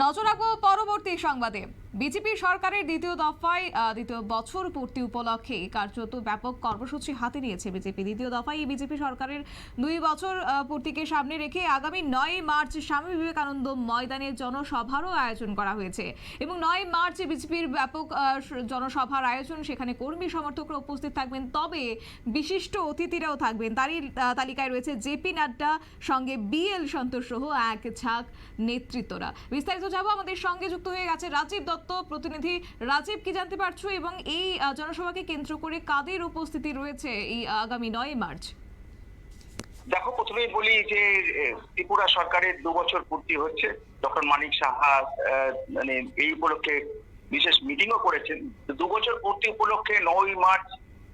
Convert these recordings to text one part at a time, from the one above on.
নজর রাখবো পরবর্তী সংবাদে। বিজেপি সরকারের দ্বিতীয় বছর পূর্তি উপলক্ষে কার্যত ব্যাপক কর্মসূচি হাতে নিয়েছে বিজেপি। দ্বিতীয় দফায় বিজেপি সরকারের 2 বছর পূর্তিকে সামনে রেখে আগামী 9 মার্চ স্বামী বিবেকানন্দ ময়দানে জনসভারও আয়োজন করা হয়েছে এবং 9 মার্চ বিজেপির ব্যাপক জনসভার আয়োজন। সেখানে কর্মী সমর্থকরা উপস্থিত থাকবেন, তবে বিশিষ্ট অতিথিরাও থাকবেন। তারই তালিকায় রয়েছে জেপি নাড্ডা, সঙ্গে বিএল সন্তোষ সহ এক ঝাঁক নেতৃত্বরা। বিস্তারিত যাব, আমাদের সঙ্গে যুক্ত হয়ে গেছে রাজীব দত্ত, প্রতিনিধি। রাজীব, কি জানতে পারছো এবং এই জনসভাকে কেন্দ্র করে কাদের উপস্থিতি রয়েছে এই আগামী 9 মার্চ? দেখো, প্রথমেই বলি যে ত্রিপুরা সরকারের 2 বছর পূর্তি হচ্ছে। ডক্টর মানিক সাহা মানে এই উপলক্ষে বিশেষ মিটিংও করেছেন। 2 বছর পূর্তি উপলক্ষে 9 মার্চ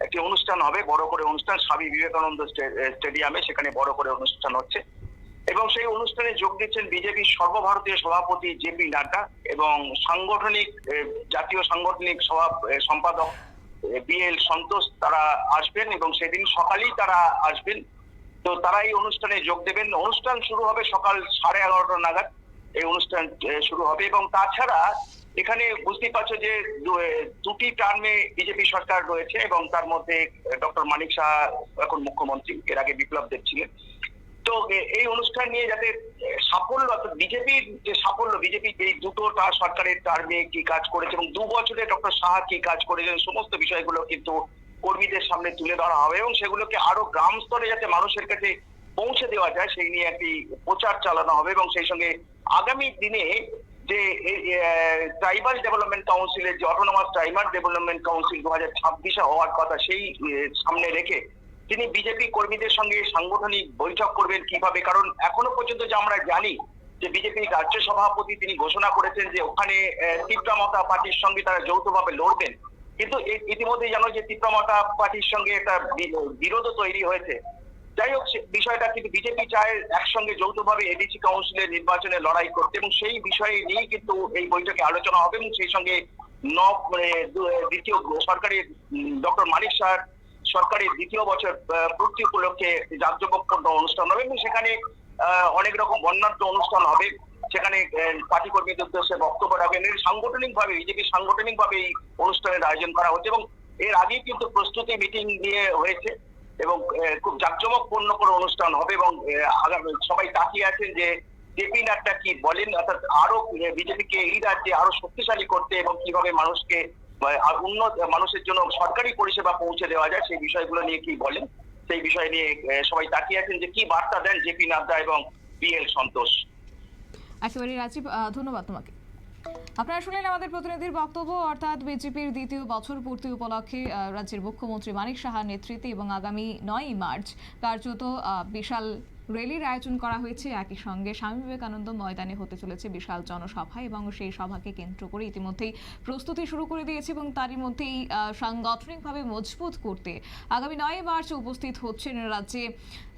একটি অনুষ্ঠান হবে, বড় করে অনুষ্ঠান, স্বামী বিবেকানন্দ স্টেডিয়ামে। সেখানে বড় করে অনুষ্ঠান হচ্ছে এবং সেই অনুষ্ঠানে যোগ দিচ্ছেন বিজেপির সর্বভারতীয় সভাপতি জেপি নাড্ডা এবং জাতীয় সাংগঠনিক সম্পাদক বিএল সন্তোষ। তারা আসবেন এবং সেদিন সকালেই তারা আসবেন। তো তারা এই অনুষ্ঠানে যোগ দেবেন। অনুষ্ঠান শুরু হবে সকাল 11:30 নাগাদ। এই অনুষ্ঠান শুরু হবে এবং তাছাড়া এখানে বুঝতেই পারছো যে 2টি টার্মে বিজেপি সরকার রয়েছে এবং তার মধ্যে ডক্টর মানিক সাহা এখন মুখ্যমন্ত্রী, এর আগে বিপ্লব দেব ছিলেন। তো এই অনুষ্ঠান নিয়ে যাতে সাফল্য, বিজেপির যে সাফল্য, বিজেপি এই দুটোটা সরকারের টার্মে কি কাজ করেছে এবং 2 বছরে ডক্টর সাহা কি কাজ করেছেন, সমস্ত বিষয়গুলো কিন্তু কর্মীদের সামনে তুলে ধরা হবে এবং সেগুলোকে আরো গ্রাম স্তরে যাতে মানুষের কাছে পৌঁছে দেওয়া যায় সেই নিয়ে একটি প্রচার চালানো হবে। এবং সেই সঙ্গে আগামী দিনে যে ট্রাইবাল ডেভেলপমেন্ট কাউন্সিলের যে অটোনমাস ট্রাইবাল ডেভেলপমেন্ট কাউন্সিল 2026 হওয়ার কথা, সেই সামনে রেখে তিনি বিজেপি কর্মীদের সঙ্গে সাংগঠনিক বৈঠক করবেন কিভাবে। কারণ এখনো পর্যন্ত যে আমরা জানি যে বিজেপি রাজ্য সভাপতি তিনি ঘোষণা করেছেন যে ওখানে তীব্রমতা পার্টির সঙ্গে তারা যৌথভাবে লড়বেন, কিন্তু ইতিমধ্যে জানো যে তীব্রমতা পার্টির সঙ্গে একটা বিরোধও তৈরি হয়েছে। যাই হোক, বিষয়টা কিন্তু বিজেপি চায় একসঙ্গে যৌথভাবে এডিসি কাউন্সিলের নির্বাচনে লড়াই করতে এবং সেই বিষয়ে নিয়ে কিন্তু এই বৈঠকে আলোচনা হবে এবং সেই সঙ্গে দ্বিতীয় সরকারের ডক্টর মানিক সাহার সরকারের 2য় বছর পূর্তি উপলক্ষে জাঁকজমকপূর্ণ অনুষ্ঠান হবে এবং সেখানে অনেক রকম বর্ণাঢ্য অনুষ্ঠান হবে। সেখানে পার্টি কর্মীদের উদ্দেশ্যে বক্তব্য রাখবেন। সাংগঠনিকভাবে বিজেপি সাংগঠনিকভাবে এই অনুষ্ঠানের আয়োজন করা হচ্ছে এবং এর আগেই কিন্তু প্রস্তুতি মিটিং নিয়ে হয়েছে এবং খুব জাঁকজমকপূর্ণ করে অনুষ্ঠান হবে এবং সবাই তাকিয়ে আছেন যে জেপি নাড্ডা কি বলেন, অর্থাৎ আরো বিজেপিকে এই রাজ্যে আরো শক্তিশালী করতে এবং কিভাবে মানুষকে মানুষের জন্য সরকারি পরিষেবা পৌঁছে দেওয়া যায় সেই বিষয়গুলো নিয়ে কি বলেন, সেই বিষয় নিয়ে সবাই তাকিয়ে আছেন যে কি বার্তা দেন জেপি নাড্ডা এবং বিএল সন্তোষ। একেবারে রাজীব, ধন্যবাদ তোমাকে। আপনারা শুনলেন আমাদের প্রতিনিধির বক্তব্য, অর্থাৎ বিজেপির 2য় বছর পূর্তি উপলক্ষে রাজ্যের মুখ্যমন্ত্রী মানিক সাহার নেতৃত্বে এবং আগামী 9 মার্চ কার্যত বিশাল র্যালির আয়োজন করা হয়েছে। একই সঙ্গে স্বামী বিবেকানন্দ ময়দানে হতে চলেছে বিশাল জনসভা এবং সেই সভাকে কেন্দ্র করে ইতিমধ্যেই প্রস্তুতি শুরু করে দিয়েছে এবং তারই মধ্যেই সাংগঠনিকভাবে মজবুত করতে আগামী 9 মার্চ উপস্থিত হচ্ছেন রাজ্যে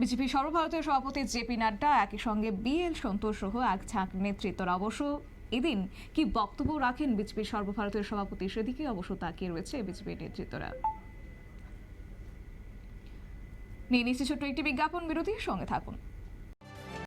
বিজেপি সর্বভারতীয় সভাপতি জেপি নাড্ডা, একই সঙ্গে বিএল সন্তোষ সহ এক ঝাঁক নেতৃত্বরা। অবশ্য এদিন কি বক্তব্য রাখেন বিজেপির সর্বভারতীয় সভাপতি, সেদিকে অবশ্য তাকিয়ে রয়েছে বিজেপির নেতৃত্বরা। নিয়ে নিচ্ছি ছোট্ট একটি বিজ্ঞাপন বিরতির সঙ্গে থাকুন।